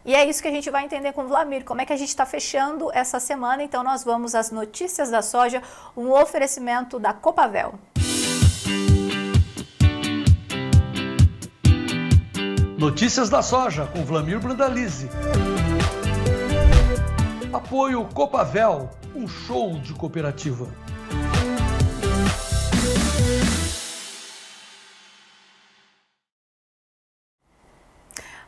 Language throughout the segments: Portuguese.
E é isso que a gente vai entender com o Vlamir, como é que a gente está fechando essa semana. Então nós vamos às notícias da soja, um oferecimento da Copavel. Notícias da soja com Vlamir Brandalize. Apoio Copavel, um show de cooperativa.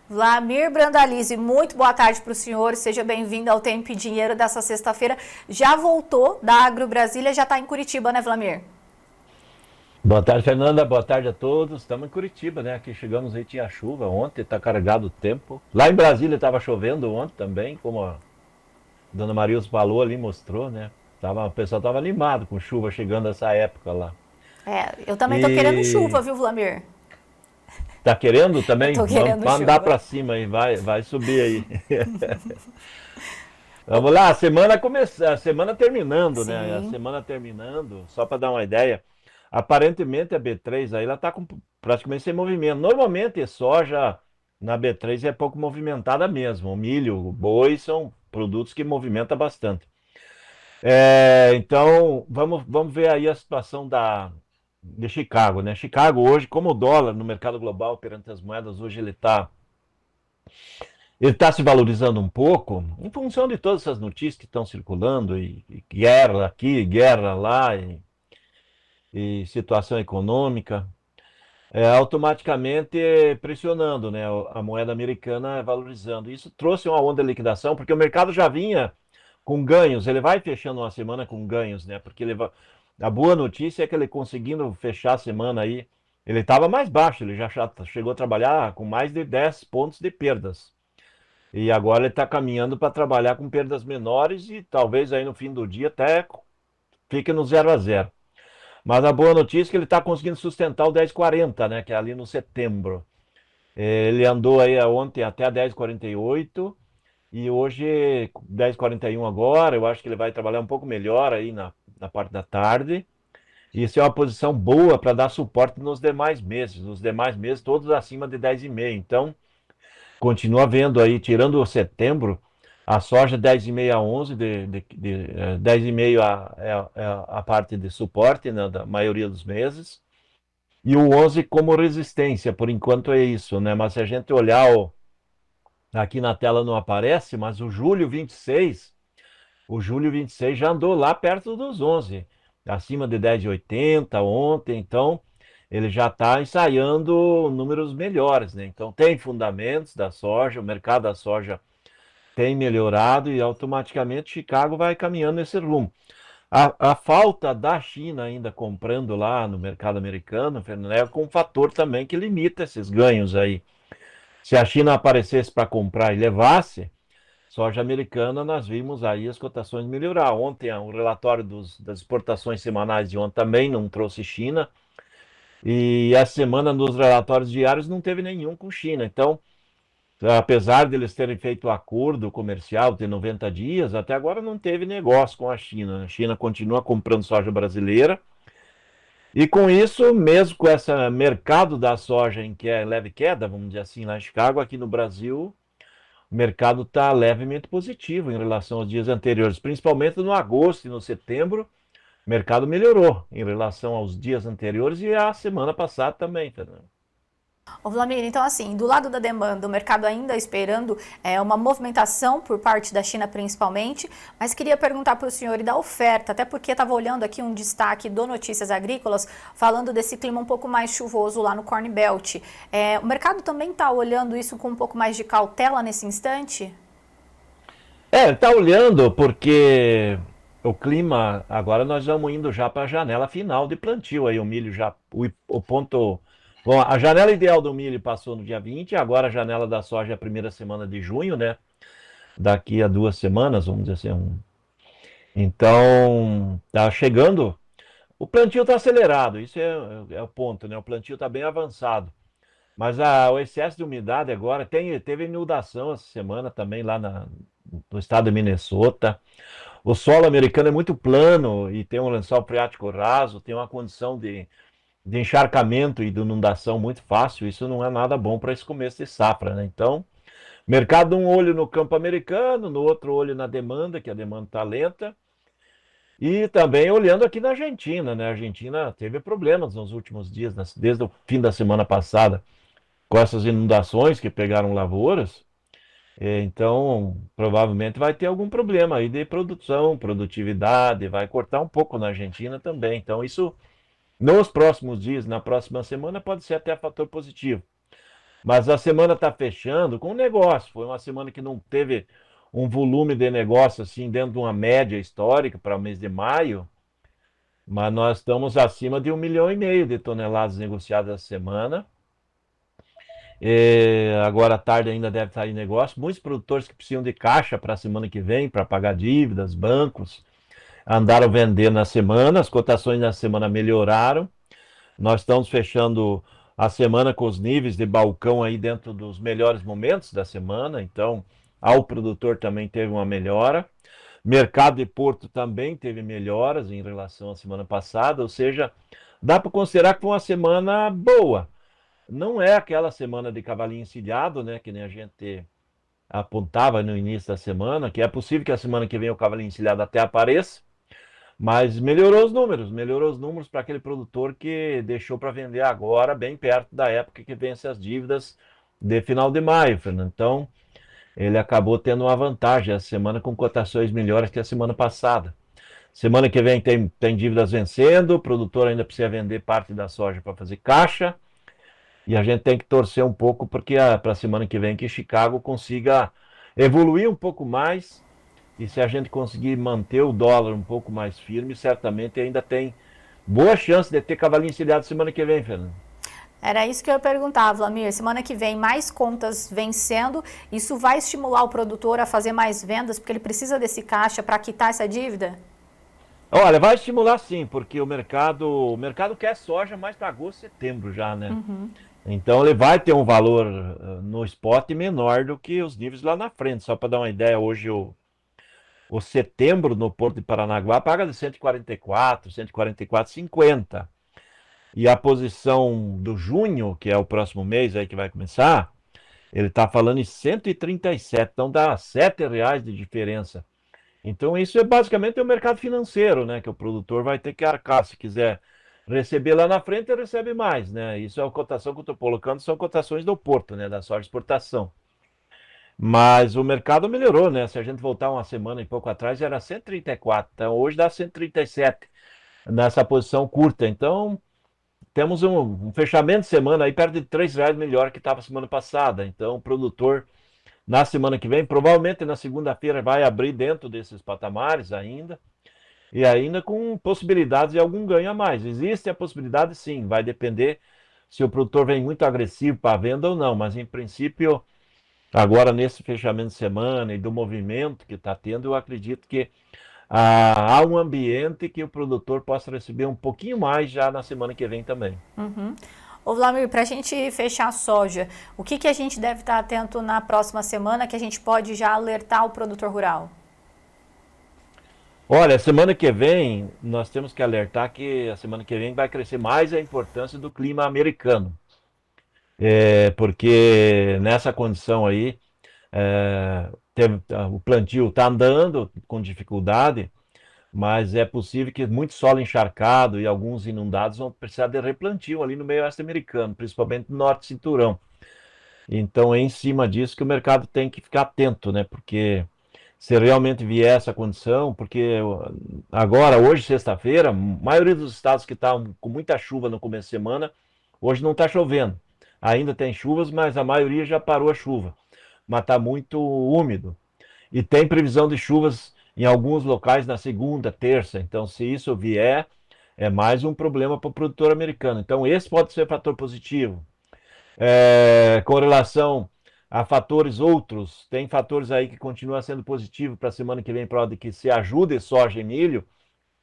Vlamir Brandalize, muito boa tarde para o senhor, seja bem-vindo ao Tempo e Dinheiro dessa sexta-feira. Já voltou da Agro Brasília, já está em Curitiba, né, Vlamir? Boa tarde, Fernanda. Boa tarde a todos. Estamos em Curitiba, né? Aqui chegamos aí, tinha chuva ontem, está carregado o tempo. Lá em Brasília estava chovendo ontem também, como a dona Marilson falou ali, mostrou, né? O pessoal estava animado com chuva chegando essa época lá. Eu também estou querendo chuva, viu, Vlamir? Tá querendo também? Tô querendo Vamos andar para cima aí, vai subir aí. Vamos lá, a semana terminando, Sim. né? A semana terminando, só para dar uma ideia. Aparentemente a B3 aí ela está praticamente sem movimento. Normalmente soja na B3 é pouco movimentada mesmo. O milho, o boi são produtos que movimentam bastante. Então vamos ver aí a situação de Chicago, né? Chicago hoje, como o dólar no mercado global perante as moedas, hoje ele está se valorizando um pouco em função de todas essas notícias que estão circulando, e guerra aqui, guerra lá, e situação econômica, automaticamente pressionando, né, a moeda americana valorizando. Isso trouxe uma onda de liquidação, porque o mercado já vinha com ganhos, ele vai fechando uma semana com ganhos, né, porque a boa notícia é que ele conseguindo fechar a semana aí, ele estava mais baixo, ele já chegou a trabalhar com mais de 10 pontos de perdas. E agora ele está caminhando para trabalhar com perdas menores e talvez aí no fim do dia até fique no 0-0. Mas a boa notícia é que ele está conseguindo sustentar o 10,40, né? Que é ali no setembro. Ele andou aí ontem até 10,48 e hoje 10,41 agora. Eu acho que ele vai trabalhar um pouco melhor aí na parte da tarde. Isso é uma posição boa para dar suporte nos demais meses. Nos demais meses, todos acima de 10,5. Então, continua vendo aí, tirando o setembro, a soja 10,5 a 11, 10,5 a parte de suporte, né, da maioria dos meses, e o 11 como resistência, por enquanto é isso, né? Mas se a gente olhar, aqui na tela não aparece, mas o julho 26 já andou lá perto dos 11, acima de 10,80 ontem, então ele já está ensaiando números melhores, né? Então tem fundamentos da soja, o mercado da soja tem melhorado e automaticamente Chicago vai caminhando nesse rumo. A falta da China ainda comprando lá no mercado americano, Fernando, é um fator também que limita esses ganhos aí. Se a China aparecesse para comprar e levasse, soja americana, nós vimos aí as cotações melhorar. Ontem, o relatório das exportações semanais de ontem também não trouxe China. E essa semana, nos relatórios diários, não teve nenhum com China. Então, apesar de eles terem feito o acordo comercial de 90 dias, até agora não teve negócio com a China. A China continua comprando soja brasileira. E com isso, mesmo com esse mercado da soja em que é leve queda, vamos dizer assim, lá em Chicago, aqui no Brasil, o mercado está levemente positivo em relação aos dias anteriores, principalmente no agosto e no setembro. O mercado melhorou em relação aos dias anteriores e a semana passada também, Fernando. Ô Vlamir, então assim, do lado da demanda, o mercado ainda esperando uma movimentação por parte da China principalmente, mas queria perguntar para o senhor e da oferta, até porque estava olhando aqui um destaque do Notícias Agrícolas, falando desse clima um pouco mais chuvoso lá no Corn Belt. O mercado também está olhando isso com um pouco mais de cautela nesse instante? Está olhando porque o clima, agora nós vamos indo já para a janela final de plantio, aí o milho já, o ponto. Bom, a janela ideal do milho passou no dia 20, agora a janela da soja é a primeira semana de junho, né? Daqui a 2 semanas, vamos dizer assim. Então, tá chegando. O plantio está acelerado, isso é o ponto, né? O plantio está bem avançado. Mas o excesso de umidade agora teve inundação essa semana também lá no estado de Minnesota. O solo americano é muito plano e tem um lençol freático raso, tem uma condição de encharcamento e de inundação muito fácil. Isso não é nada bom para esse começo de safra, né? Então, Mercado um olho no campo americano, no outro olho na demanda, que a demanda está lenta. E também olhando aqui na Argentina, né? A Argentina teve problemas nos últimos dias, desde o fim da semana passada, com essas inundações que pegaram lavouras. Então, provavelmente vai ter algum problema aí de produção, produtividade, vai cortar um pouco na Argentina também. Então, isso nos próximos dias, na próxima semana, pode ser até fator positivo. Mas a semana está fechando com negócio. Foi uma semana que não teve um volume de negócio assim dentro de uma média histórica para o mês de maio, mas nós estamos acima de 1,5 milhão de toneladas negociadas essa semana. Agora à tarde ainda deve estar em negócio. Muitos produtores que precisam de caixa para a semana que vem, para pagar dívidas, bancos, andaram vendendo na semana, as cotações na semana melhoraram. Nós estamos fechando a semana com os níveis de balcão aí dentro dos melhores momentos da semana, então ao produtor também teve uma melhora. Mercado de Porto também teve melhoras em relação à semana passada, ou seja, dá para considerar que foi uma semana boa. Não é aquela semana de cavalinho encilhado, né, que nem a gente apontava no início da semana, que é possível que a semana que vem o cavalinho encilhado até apareça, mas melhorou os números para aquele produtor que deixou para vender agora, bem perto da época que vence as dívidas de final de maio, Fernando. Então, ele acabou tendo uma vantagem essa semana com cotações melhores que a semana passada. Semana que vem tem dívidas vencendo, o produtor ainda precisa vender parte da soja para fazer caixa, e a gente tem que torcer um pouco porque para a semana que vem que Chicago consiga evoluir um pouco mais. E se a gente conseguir manter o dólar um pouco mais firme, certamente ainda tem boa chance de ter cavalinho encilhado semana que vem, Fernando. Era isso que eu ia perguntar, Vlamir. Semana que vem, mais contas vencendo, isso vai estimular o produtor a fazer mais vendas, porque ele precisa desse caixa para quitar essa dívida? Olha, vai estimular sim, porque o mercado quer soja mais para agosto, setembro já, né? Então ele vai ter um valor no spot menor do que os níveis lá na frente. Só para dar uma ideia, hoje o setembro no Porto de Paranaguá paga de 144, 144,50. E a posição do junho, que é o próximo mês aí que vai começar, ele está falando em 137, então dá R$ 7 de diferença. Então isso é basicamente o mercado financeiro, né? Que o produtor vai ter que arcar. Se quiser receber lá na frente, ele recebe mais, né? Isso é a cotação que eu estou colocando, são cotações do Porto, né? Da soja exportação. Mas o mercado melhorou, né? Se a gente voltar uma semana e pouco atrás, era 134. Então hoje dá 137 nessa posição curta. Então temos um fechamento de semana aí perto de R$ 3 melhor que estava semana passada. Então o produtor na semana que vem, provavelmente na segunda-feira, vai abrir dentro desses patamares ainda. E ainda com possibilidades de algum ganho a mais. Existe a possibilidade, sim, vai depender se o produtor vem muito agressivo para a venda ou não, mas em princípio, agora nesse fechamento de semana e do movimento que está tendo, eu acredito que há um ambiente que o produtor possa receber um pouquinho mais já na semana que vem também. Ô Vlamir, para a gente fechar a soja, o que a gente deve estar atento na próxima semana que a gente pode já alertar o produtor rural? Olha, semana que vem, nós temos que alertar que a semana que vem vai crescer mais a importância do clima americano. Porque nessa condição aí, o plantio está andando com dificuldade, mas é possível que muito solo encharcado e alguns inundados vão precisar de replantio ali no meio oeste americano, principalmente no norte cinturão. Então é em cima disso que o mercado tem que ficar atento, né? Porque se realmente vier essa condição, porque agora, hoje, sexta-feira, a maioria dos estados que estavam com muita chuva no começo de semana, hoje não está chovendo. Ainda tem chuvas, mas a maioria já parou a chuva. Mas está muito úmido. E tem previsão de chuvas em alguns locais na segunda, terça. Então, se isso vier, é mais um problema para o produtor americano. Então, esse pode ser fator positivo. Com relação a fatores outros, tem fatores aí que continuam sendo positivos para a semana que vem, para que se ajude soja e milho,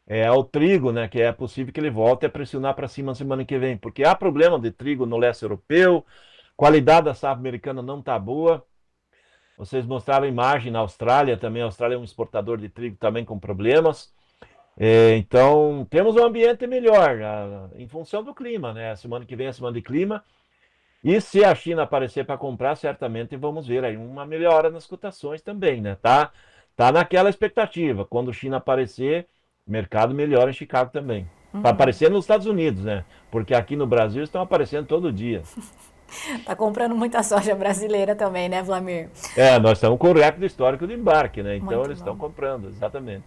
é o trigo, né, que é possível que ele volte a pressionar para cima na semana que vem, porque há problema de trigo no leste europeu, qualidade da safra americana não está boa. Vocês mostraram a imagem na Austrália também, a Austrália é um exportador de trigo também com problemas. Então, temos um ambiente melhor em função do clima, né? A semana que vem é a semana de clima. E se a China aparecer para comprar, certamente vamos ver aí uma melhora nas cotações também, né? Tá naquela expectativa. Quando a China aparecer, o mercado melhora em Chicago também. Para aparecer nos Estados Unidos, né? Porque aqui no Brasil estão aparecendo todo dia. Tá comprando muita soja brasileira também, né, Vlamir? Nós estamos com o recorde histórico de embarque, né? Então Muito eles estão bom. comprando, exatamente.